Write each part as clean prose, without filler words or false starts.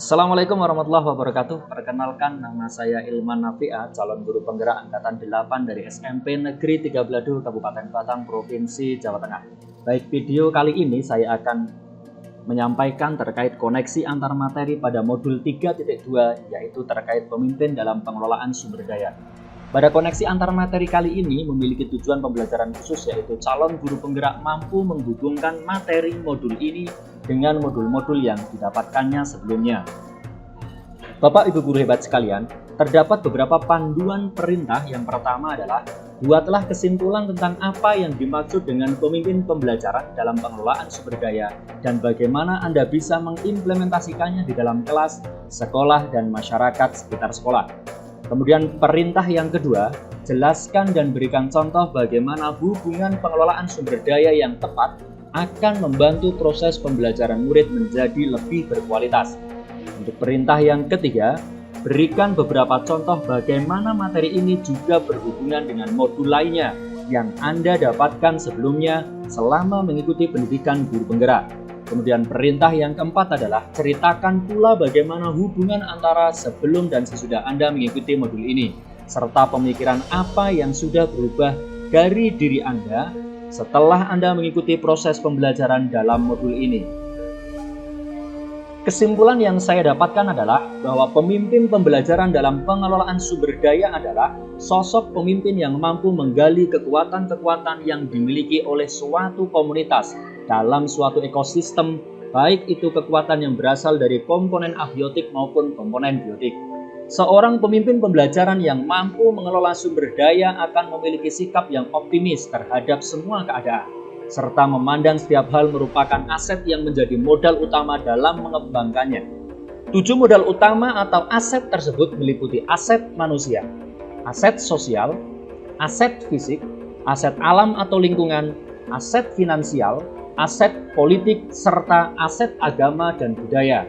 Assalamualaikum warahmatullahi wabarakatuh. Perkenalkan, nama saya Ilman Nafi'a, calon guru penggerak angkatan 8 dari SMP Negeri 3 Beladu, Kabupaten Batang, Provinsi Jawa Tengah. Baik, video kali ini saya akan menyampaikan terkait koneksi antar materi pada modul 3.2, yaitu terkait pemimpin dalam pengelolaan sumber daya. Pada koneksi antar materi kali ini memiliki tujuan pembelajaran khusus, yaitu calon guru penggerak mampu menghubungkan materi modul ini dengan modul-modul yang didapatkannya sebelumnya. Bapak Ibu guru hebat sekalian, terdapat beberapa panduan perintah. Yang pertama adalah buatlah kesimpulan tentang apa yang dimaksud dengan pemimpin pembelajaran dalam pengelolaan sumber daya dan bagaimana Anda bisa mengimplementasikannya di dalam kelas, sekolah, dan masyarakat sekitar sekolah. Kemudian perintah yang kedua, jelaskan dan berikan contoh bagaimana hubungan pengelolaan sumber daya yang tepat akan membantu proses pembelajaran murid menjadi lebih berkualitas. Untuk perintah yang ketiga, berikan beberapa contoh bagaimana materi ini juga berhubungan dengan modul lainnya yang Anda dapatkan sebelumnya selama mengikuti pendidikan guru penggerak. Kemudian perintah yang keempat adalah ceritakan pula bagaimana hubungan antara sebelum dan sesudah Anda mengikuti modul ini, serta pemikiran apa yang sudah berubah dari diri Anda setelah Anda mengikuti proses pembelajaran dalam modul ini. Kesimpulan yang saya dapatkan adalah bahwa pemimpin pembelajaran dalam pengelolaan sumber daya adalah sosok pemimpin yang mampu menggali kekuatan-kekuatan yang dimiliki oleh suatu komunitas dalam suatu ekosistem, baik itu kekuatan yang berasal dari komponen abiotik maupun komponen biotik. Seorang pemimpin pembelajaran yang mampu mengelola sumber daya akan memiliki sikap yang optimis terhadap semua keadaan, serta memandang setiap hal merupakan aset yang menjadi modal utama dalam mengembangkannya. 7 modal utama atau aset tersebut meliputi aset manusia, aset sosial, aset fisik, aset alam atau lingkungan, aset finansial, aset politik, serta aset agama dan budaya.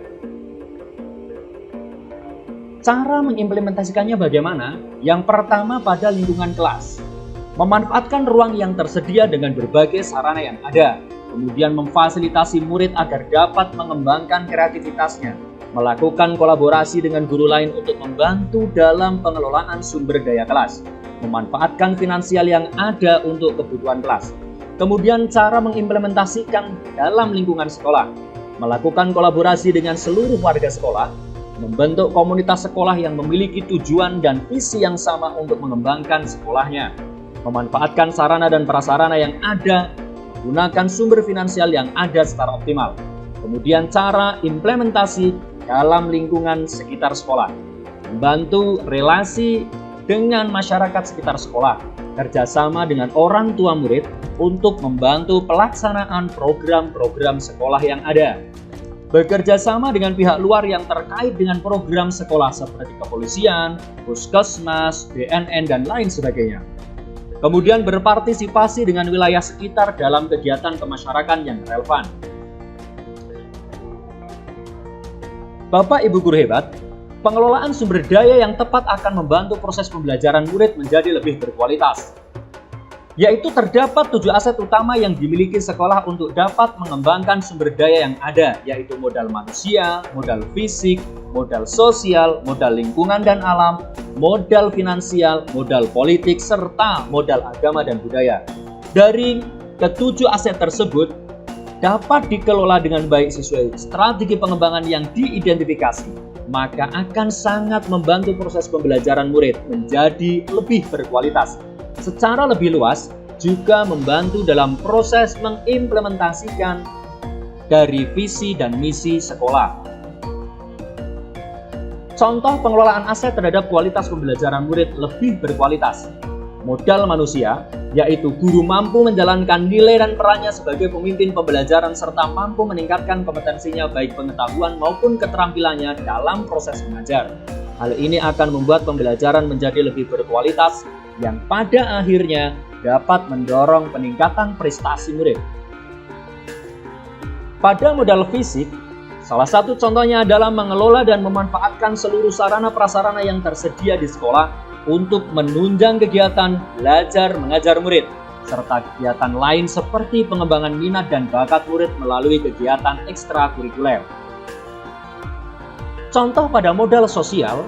Cara mengimplementasikannya bagaimana? Yang pertama pada lingkungan kelas. Memanfaatkan ruang yang tersedia dengan berbagai sarana yang ada. Kemudian memfasilitasi murid agar dapat mengembangkan kreativitasnya. Melakukan kolaborasi dengan guru lain untuk membantu dalam pengelolaan sumber daya kelas. Memanfaatkan finansial yang ada untuk kebutuhan kelas. Kemudian cara mengimplementasikan dalam lingkungan sekolah. Melakukan kolaborasi dengan seluruh warga sekolah. Membentuk komunitas sekolah yang memiliki tujuan dan visi yang sama untuk mengembangkan sekolahnya. Memanfaatkan sarana dan prasarana yang ada, gunakan sumber finansial yang ada secara optimal. Kemudian cara implementasi dalam lingkungan sekitar sekolah. Membantu relasi dengan masyarakat sekitar sekolah. Kerjasama dengan orang tua murid untuk membantu pelaksanaan program-program sekolah yang ada. Bekerja sama dengan pihak luar yang terkait dengan program sekolah seperti kepolisian, puskesmas, BNN, dan lain sebagainya. Kemudian berpartisipasi dengan wilayah sekitar dalam kegiatan kemasyarakatan yang relevan. Bapak Ibu guru hebat, pengelolaan sumber daya yang tepat akan membantu proses pembelajaran murid menjadi lebih berkualitas. Yaitu terdapat 7 aset utama yang dimiliki sekolah untuk dapat mengembangkan sumber daya yang ada, yaitu modal manusia, modal fisik, modal sosial, modal lingkungan dan alam, modal finansial, modal politik, serta modal agama dan budaya. Dari ke-7 aset tersebut dapat dikelola dengan baik sesuai strategi pengembangan yang diidentifikasi, maka akan sangat membantu proses pembelajaran murid menjadi lebih berkualitas. Secara lebih luas, juga membantu dalam proses mengimplementasikan dari visi dan misi sekolah. Contoh pengelolaan aset terhadap kualitas pembelajaran murid lebih berkualitas. Modal manusia, yaitu guru mampu menjalankan nilai dan perannya sebagai pemimpin pembelajaran serta mampu meningkatkan kompetensinya baik pengetahuan maupun keterampilannya dalam proses mengajar. Hal ini akan membuat pembelajaran menjadi lebih berkualitas yang pada akhirnya dapat mendorong peningkatan prestasi murid. Pada modal fisik, salah satu contohnya adalah mengelola dan memanfaatkan seluruh sarana prasarana yang tersedia di sekolah untuk menunjang kegiatan belajar mengajar murid, serta kegiatan lain seperti pengembangan minat dan bakat murid melalui kegiatan ekstrakurikuler. Contoh pada modal sosial,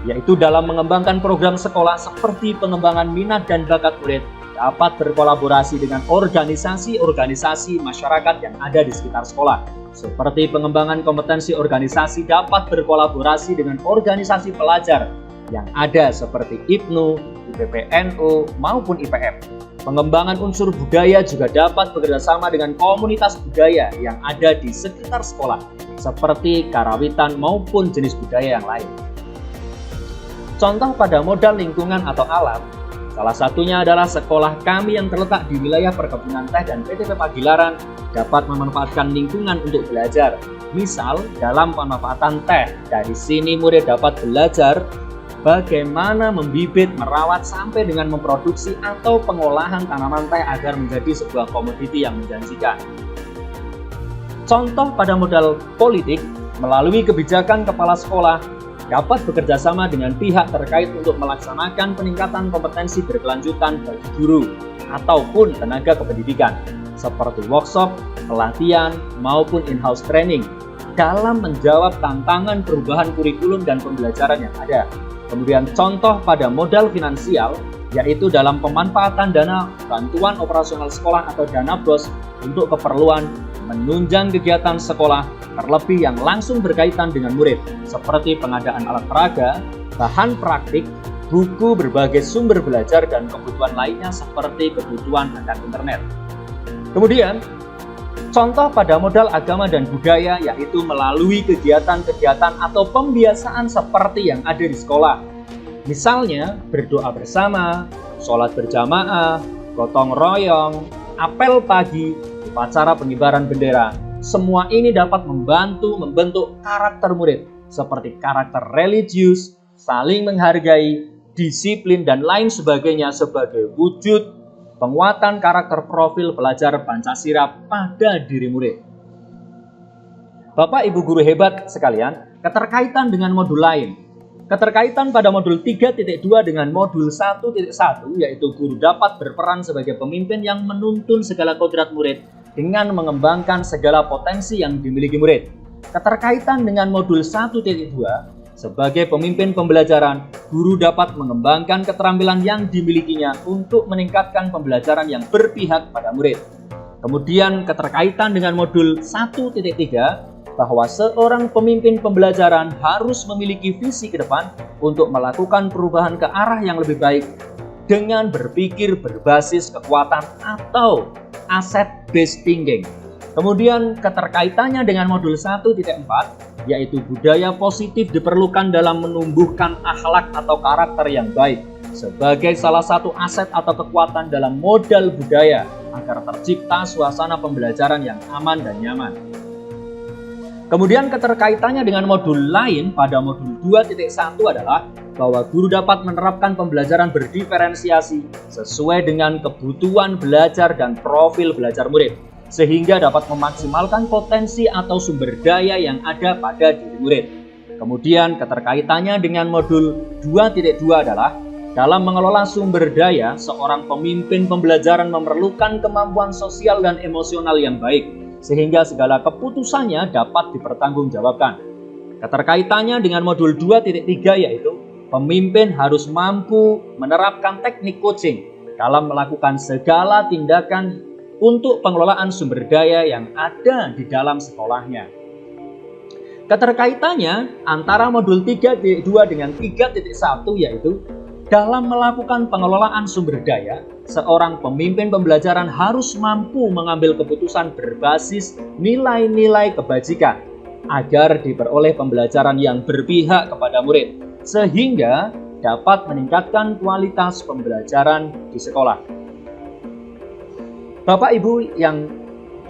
yaitu dalam mengembangkan program sekolah seperti pengembangan minat dan bakat murid, dapat berkolaborasi dengan organisasi-organisasi masyarakat yang ada di sekitar sekolah. Seperti pengembangan kompetensi organisasi dapat berkolaborasi dengan organisasi pelajar yang ada seperti IPNU, IPPNU, maupun IPM. Pengembangan unsur budaya juga dapat bekerjasama dengan komunitas budaya yang ada di sekitar sekolah, seperti karawitan maupun jenis budaya yang lain. Contoh pada modal lingkungan atau alam, salah satunya adalah sekolah kami yang terletak di wilayah perkebunan teh dan PTP Pagilaran dapat memanfaatkan lingkungan untuk belajar. Misal, dalam pemanfaatan teh, dari sini murid dapat belajar bagaimana membibit, merawat, sampai dengan memproduksi atau pengolahan tanaman teh agar menjadi sebuah komoditi yang menjanjikan. Contoh pada modal politik, melalui kebijakan kepala sekolah, dapat bekerja sama dengan pihak terkait untuk melaksanakan peningkatan kompetensi berkelanjutan bagi guru ataupun tenaga kependidikan, seperti workshop, pelatihan, maupun in-house training, dalam menjawab tantangan perubahan kurikulum dan pembelajaran yang ada. Kemudian contoh pada modal finansial, yaitu dalam pemanfaatan dana bantuan operasional sekolah atau dana BOS untuk keperluan menunjang kegiatan sekolah, terlebih yang langsung berkaitan dengan murid, seperti pengadaan alat peraga, bahan praktik, buku, berbagai sumber belajar, dan kebutuhan lainnya seperti kebutuhan akan internet. Kemudian, contoh pada modal agama dan budaya, yaitu melalui kegiatan-kegiatan atau pembiasaan seperti yang ada di sekolah. Misalnya, berdoa bersama, sholat berjamaah, gotong royong, apel pagi, upacara pengibaran bendera. Semua ini dapat membantu membentuk karakter murid, seperti karakter religius, saling menghargai, disiplin, dan lain sebagainya sebagai wujud penguatan karakter profil pelajar Pancasila pada diri murid. Bapak Ibu guru hebat sekalian, keterkaitan dengan modul lain. Keterkaitan pada modul 3.2 dengan modul 1.1, yaitu guru dapat berperan sebagai pemimpin yang menuntun segala kodrat murid dengan mengembangkan segala potensi yang dimiliki murid. Keterkaitan dengan modul 1.2, sebagai pemimpin pembelajaran, guru dapat mengembangkan keterampilan yang dimilikinya untuk meningkatkan pembelajaran yang berpihak pada murid. Kemudian keterkaitan dengan modul 1.3, bahwa seorang pemimpin pembelajaran harus memiliki visi ke depan untuk melakukan perubahan ke arah yang lebih baik dengan berpikir berbasis kekuatan atau asset-based thinking. Kemudian keterkaitannya dengan modul 1.4, yaitu budaya positif diperlukan dalam menumbuhkan akhlak atau karakter yang baik sebagai salah satu aset atau kekuatan dalam modal budaya agar tercipta suasana pembelajaran yang aman dan nyaman. Kemudian keterkaitannya dengan modul lain pada modul 2.1 adalah bahwa guru dapat menerapkan pembelajaran berdiferensiasi sesuai dengan kebutuhan belajar dan profil belajar murid, sehingga dapat memaksimalkan potensi atau sumber daya yang ada pada diri murid. Kemudian keterkaitannya dengan modul 2.2 adalah dalam mengelola sumber daya, seorang pemimpin pembelajaran memerlukan kemampuan sosial dan emosional yang baik, sehingga segala keputusannya dapat dipertanggungjawabkan. Keterkaitannya dengan modul 2.3 yaitu pemimpin harus mampu menerapkan teknik coaching dalam melakukan segala tindakan untuk pengelolaan sumber daya yang ada di dalam sekolahnya. Keterkaitannya antara modul 3.2 dengan 3.1 yaitu dalam melakukan pengelolaan sumber daya, seorang pemimpin pembelajaran harus mampu mengambil keputusan berbasis nilai-nilai kebajikan agar diperoleh pembelajaran yang berpihak kepada murid, sehingga dapat meningkatkan kualitas pembelajaran di sekolah. Bapak Ibu yang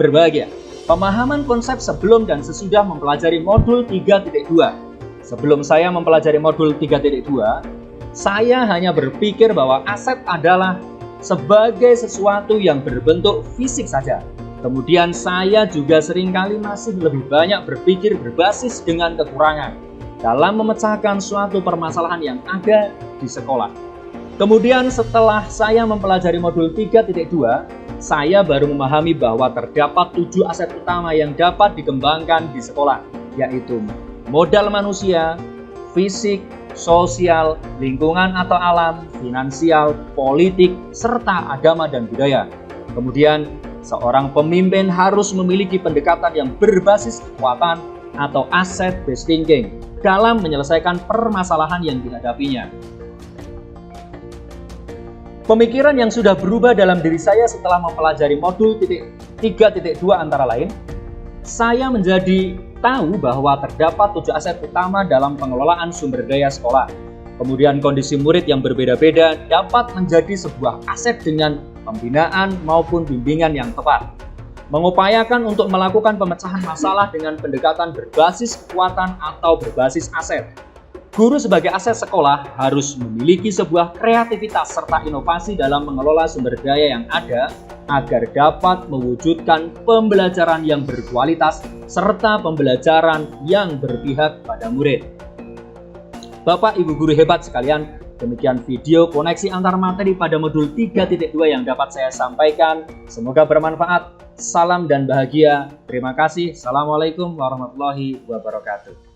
berbahagia, pemahaman konsep sebelum dan sesudah mempelajari modul 3.2. Sebelum saya mempelajari modul 3.2, saya hanya berpikir bahwa aset adalah sebagai sesuatu yang berbentuk fisik saja. Kemudian saya juga seringkali masih lebih banyak berpikir berbasis dengan kekurangan dalam memecahkan suatu permasalahan yang ada di sekolah. Kemudian setelah saya mempelajari modul 3.2, saya baru memahami bahwa terdapat 7 aset utama yang dapat dikembangkan di sekolah, yaitu modal manusia, fisik, sosial, lingkungan atau alam, finansial, politik, serta agama dan budaya. Kemudian, seorang pemimpin harus memiliki pendekatan yang berbasis kekuatan atau asset-based thinking dalam menyelesaikan permasalahan yang dihadapinya. Pemikiran yang sudah berubah dalam diri saya setelah mempelajari modul 3.2 antara lain, saya menjadi tahu bahwa terdapat 7 aset utama dalam pengelolaan sumber daya sekolah. Kemudian kondisi murid yang berbeda-beda dapat menjadi sebuah aset dengan pembinaan maupun bimbingan yang tepat. Mengupayakan untuk melakukan pemecahan masalah dengan pendekatan berbasis kekuatan atau berbasis aset. Guru sebagai aset sekolah harus memiliki sebuah kreativitas serta inovasi dalam mengelola sumber daya yang ada agar dapat mewujudkan pembelajaran yang berkualitas serta pembelajaran yang berpihak pada murid. Bapak Ibu guru hebat sekalian, demikian video koneksi antar materi pada modul 3.2 yang dapat saya sampaikan. Semoga bermanfaat. Salam dan bahagia. Terima kasih. Assalamualaikum warahmatullahi wabarakatuh.